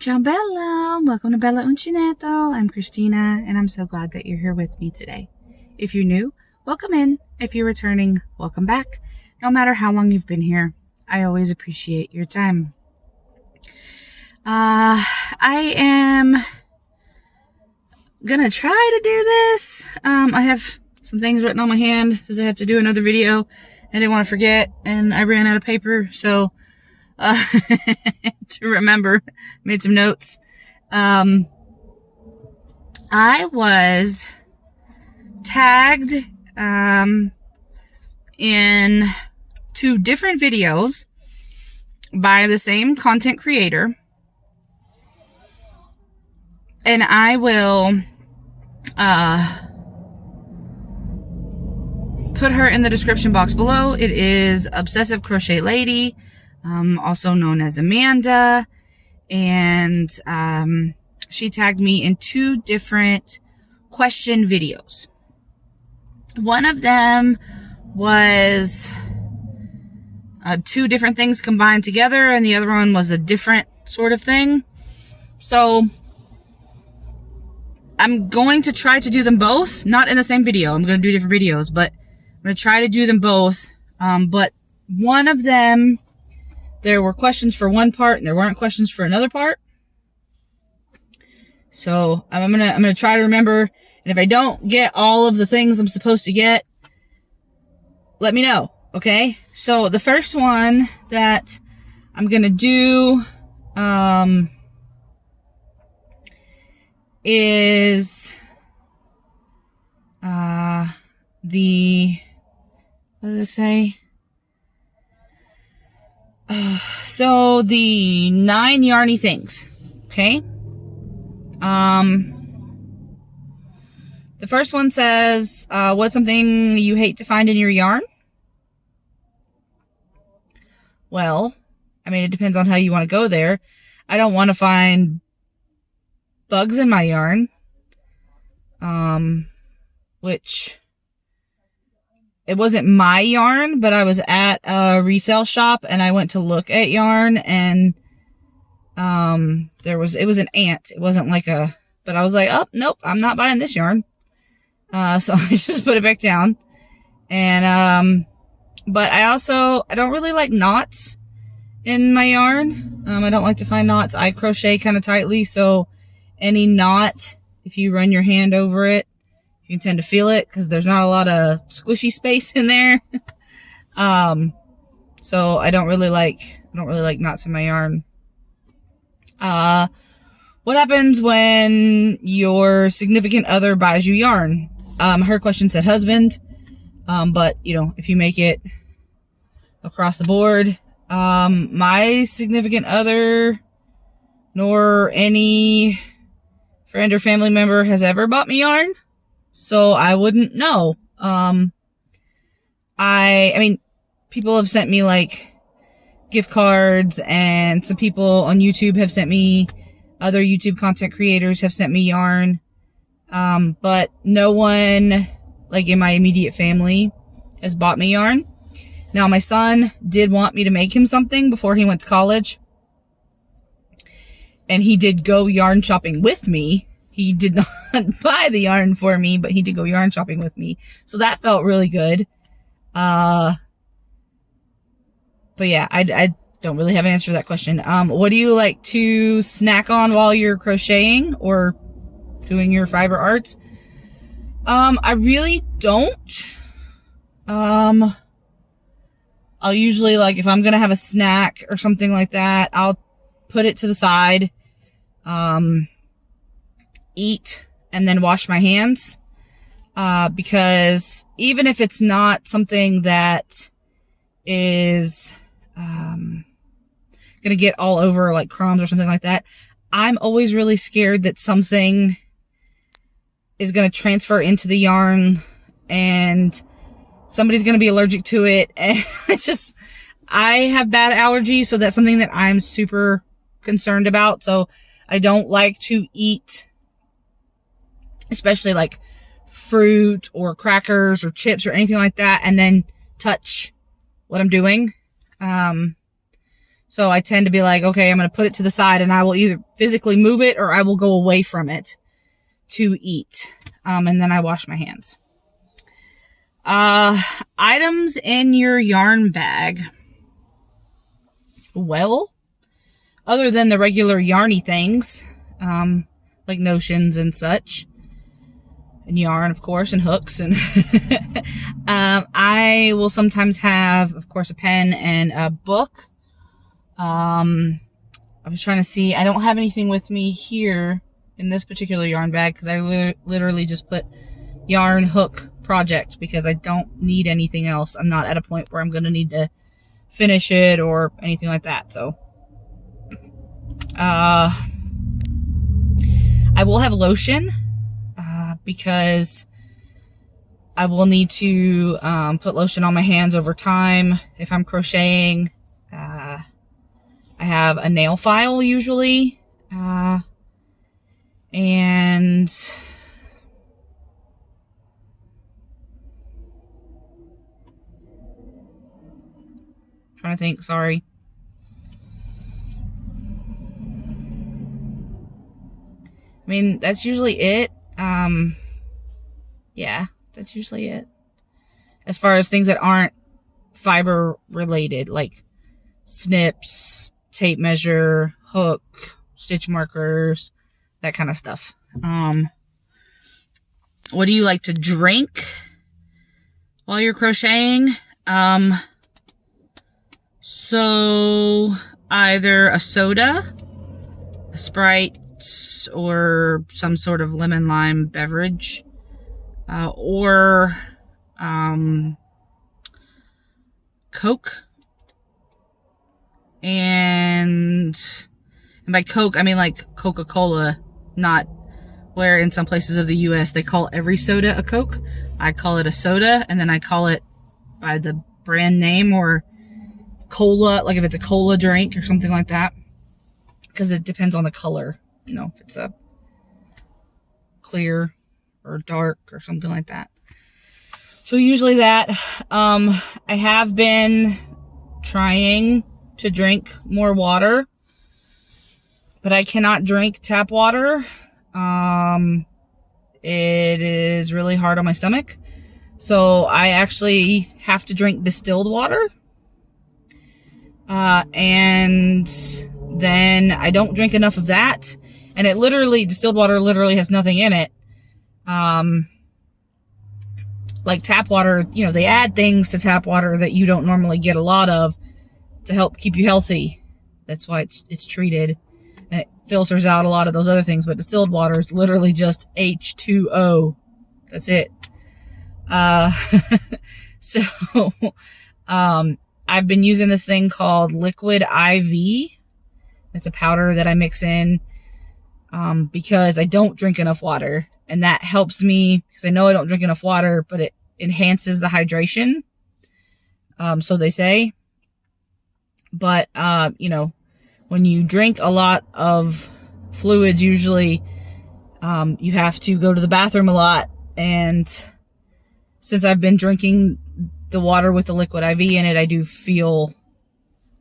Ciao Bella! Welcome to Bellauncinettocrafts. I'm Christina, and I'm so glad that you're here with me today. If you're new, welcome in. If you're returning, welcome back. No matter how long you've been here, I always appreciate your time. I am gonna try to do this. I have some things written on my hand because I have to do another video. I didn't want to forget, and I ran out of paper, so to remember, made some notes. I was tagged in 2 different videos by the same content creator, and I will put her in the description box below. It is Obsessive Crochet Lady, also known as Amanda, and she tagged me in 2 different question videos. One of them was 2 different things combined together, and the other one was a different sort of thing. So I'm going to try to do them both, not in the same video. I'm going to do different videos, but I'm going to try to do them both. But one of them, there were questions for one part and there weren't questions for another part. So I'm gonna try to remember, and if I don't get all of the things I'm supposed to get, let me know, okay? So the first one that I'm gonna do is what does it say? So the 9 Yarny things, okay? The first one says, what's something you hate to find in your yarn? Well, I mean, it depends on how you want to go there. I don't want to find bugs in my yarn, which it wasn't my yarn, but I was at a resale shop and I went to look at yarn, and it was an ant. It wasn't like but I was like, oh, nope, I'm not buying this yarn. So I just put it back down. And but I don't really like knots in my yarn. I don't like to find knots. I crochet kind of tightly, so any knot, if you run your hand over it, you tend to feel it because there's not a lot of squishy space in there. So I don't really like knots in my yarn. What happens when your significant other buys you yarn? Her question said husband. But you know, if you make it across the board, my significant other nor any friend or family member has ever bought me yarn. So I wouldn't know. I mean, people have sent me like gift cards, and some people on YouTube have sent me, other YouTube content creators have sent me yarn. But no one like in my immediate family has bought me yarn. Now my son did want me to make him something before he went to college, and he did go yarn shopping with me. He did not buy the yarn for me, but he did go yarn shopping with me. So that felt really good. But yeah, I don't really have an answer to that question. What do you like to snack on while you're crocheting or doing your fiber arts? I really don't. I'll usually, like, if I'm gonna have a snack or something like that, I'll put it to the side, eat, and then wash my hands, because even if it's not something that is gonna get all over like crumbs or something like that, I'm always really scared that something is gonna transfer into the yarn and somebody's gonna be allergic to it. And I have bad allergies, so that's something that I'm super concerned about. So I don't like to eat, especially like fruit or crackers or chips or anything like that, and then touch what I'm doing. So I tend to be like, okay, I'm going to put it to the side and I will either physically move it or I will go away from it to eat. And then I wash my hands. Items in your yarn bag. Well, other than the regular yarny things, like notions and such, and yarn, of course, and hooks, and I will sometimes have, of course, a pen and a book. I was trying to see, I don't have anything with me here in this particular yarn bag because I literally just put yarn hook project because I don't need anything else. I'm not at a point where I'm going to need to finish it or anything like that. So, I will have lotion, because I will need to, put lotion on my hands over time if I'm crocheting. I have a nail file usually, and trying to think, sorry. I mean, that's usually it. Yeah, that's usually it. As far as things that aren't fiber related, like snips, tape measure, hook, stitch markers, that kind of stuff. What do you like to drink while you're crocheting? So either a soda, a Sprite, or some sort of lemon lime beverage, or Coke. And by Coke, I mean like Coca-Cola, not where in some places of the US they call every soda a Coke. I call it a soda, and then I call it by the brand name or cola, like if it's a cola drink or something like that, because it depends on the color, you know, if it's a clear or dark or something like that. So usually that. I have been trying to drink more water, but I cannot drink tap water. It is really hard on my stomach, so I actually have to drink distilled water. And then I don't drink enough of that. And it literally, distilled water literally has nothing in it. Like tap water, you know, they add things to tap water that you don't normally get a lot of to help keep you healthy. That's why it's treated. And it filters out a lot of those other things. But distilled water is literally just H2O. That's it. So, I've been using this thing called Liquid IV. It's a powder that I mix in, because I don't drink enough water, and that helps me because I know I don't drink enough water, but it enhances the hydration. So they say, but, you know, when you drink a lot of fluids, usually, you have to go to the bathroom a lot. And since I've been drinking the water with the Liquid IV in it, I do feel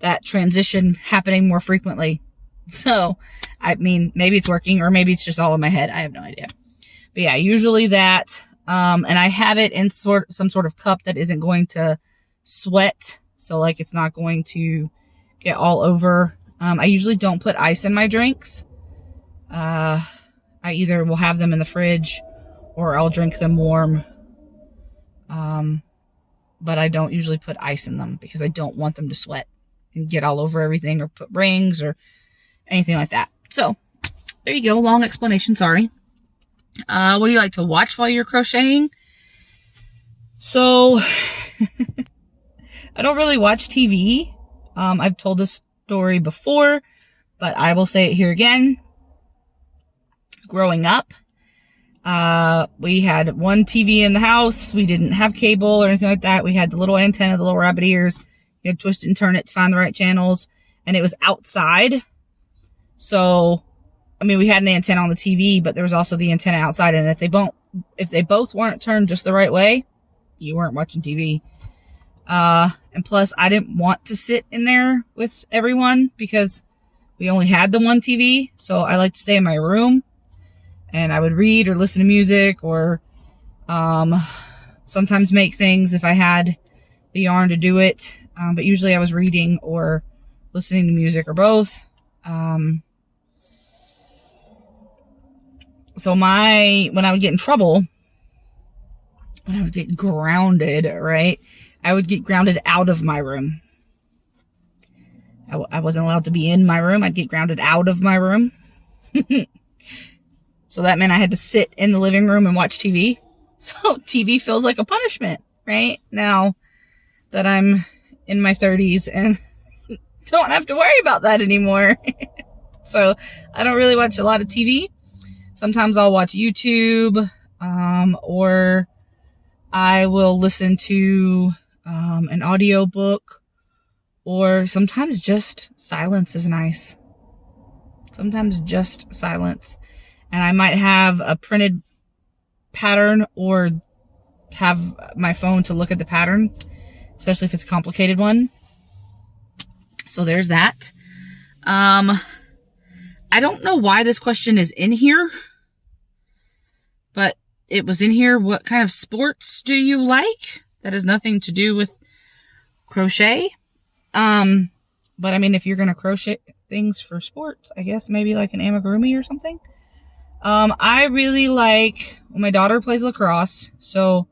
that transition happening more frequently. So, I mean, maybe it's working or maybe it's just all in my head. I have no idea. But yeah, usually that, and I have it in some sort of cup that isn't going to sweat. So like it's not going to get all over. I usually don't put ice in my drinks. I either will have them in the fridge or I'll drink them warm. But I don't usually put ice in them because I don't want them to sweat and get all over everything or put rings or anything like that. So, there you go. Long explanation, sorry. What do you like to watch while you're crocheting? So, I don't really watch TV. I've told this story before, but I will say it here again. Growing up, we had one TV in the house. We didn't have cable or anything like that. We had the little antenna, the little rabbit ears. You had to twist it and turn it to find the right channels. And it was outside. So, I mean, we had an antenna on the TV, but there was also the antenna outside. And if they both weren't turned just the right way, you weren't watching TV. And plus, I didn't want to sit in there with everyone because we only had the one TV. So I like to stay in my room, and I would read or listen to music, or sometimes make things if I had the yarn to do it. But usually I was reading or listening to music, or both. So when I would get in trouble, when I would get grounded, right? I would get grounded out of my room. I wasn't allowed to be in my room. I'd get grounded out of my room. So that meant I had to sit in the living room and watch TV. So TV feels like a punishment, right? Now that I'm in my 30s and don't have to worry about that anymore. So I don't really watch a lot of TV. Sometimes I'll watch YouTube, or I will listen to an audiobook, or sometimes just silence is nice. Sometimes just silence. And I might have a printed pattern, or have my phone to look at the pattern, especially if it's a complicated one. So there's that. I don't know why this question is in here, but it was in here. What kind of sports do you like? That has nothing to do with crochet. But I mean, if you're going to crochet things for sports, I guess maybe like an amigurumi or something. I really like, well, my daughter plays lacrosse, so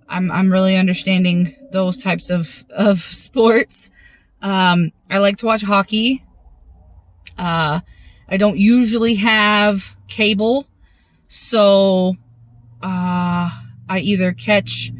I'm really understanding those types of sports. I like to watch hockey. I don't usually have cable, so I either catch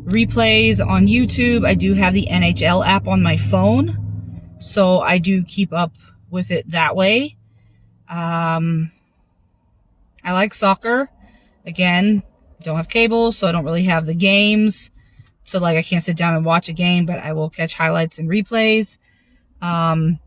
replays on YouTube. I do have the NHL app on my phone, so I do keep up with it that way. I like soccer. Again, don't have cable, so I don't really have the games. So like I can't sit down and watch a game, but I will catch highlights and replays. And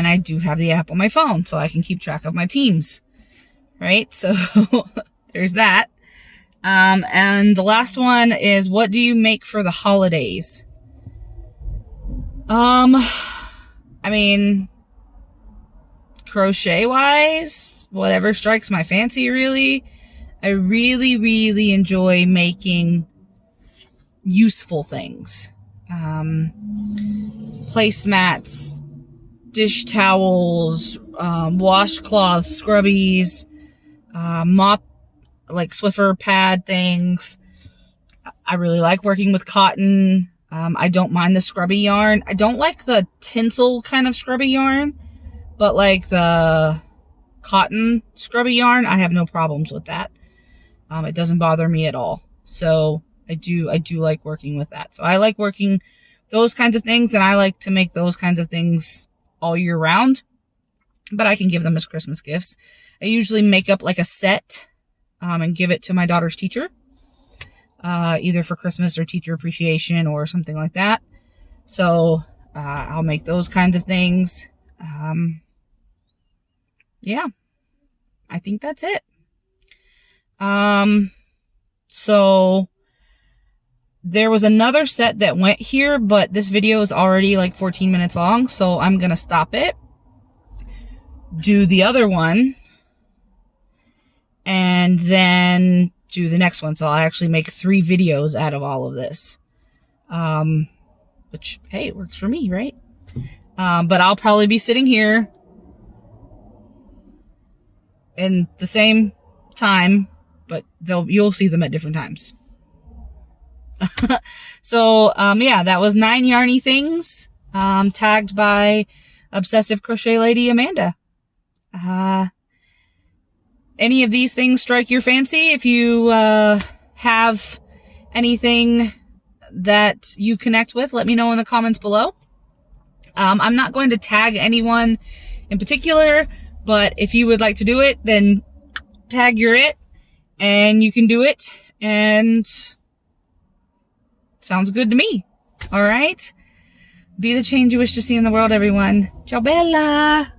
I do have the app on my phone, so I can keep track of my teams. Right? So there's that. And the last one is, what do you make for the holidays? I mean, crochet wise, whatever strikes my fancy, really. I really, really enjoy making useful things. Placemats, dish towels, washcloths, scrubbies, mop, like Swiffer pad things. I really like working with cotton. I don't mind the scrubby yarn. I don't like the tinsel kind of scrubby yarn, but like the cotton scrubby yarn, I have no problems with that. It doesn't bother me at all. So I do like working with that. So I like working those kinds of things, and I like to make those kinds of things all year round, but I can give them as Christmas gifts. I usually make up like a set, and give it to my daughter's teacher, either for Christmas or teacher appreciation or something like that. So, I'll make those kinds of things. Yeah, I think that's it. So there was another set that went here, but this video is already like 14 minutes long, so I'm gonna stop it, do the other one, and then do the next one. So I'll actually make 3 videos out of all of this. Which, hey, it works for me, right? But I'll probably be sitting here in the same time, but you'll see them at different times. So, yeah, that was 9 yarny things, tagged by Obsessive Crochet Lady Amanda. Any of these things strike your fancy? If you, have anything that you connect with, let me know in the comments below. I'm not going to tag anyone in particular, but if you would like to do it, then tag your it, and you can do it, and sounds good to me. All right? Be the change you wish to see in the world, everyone. Ciao bella!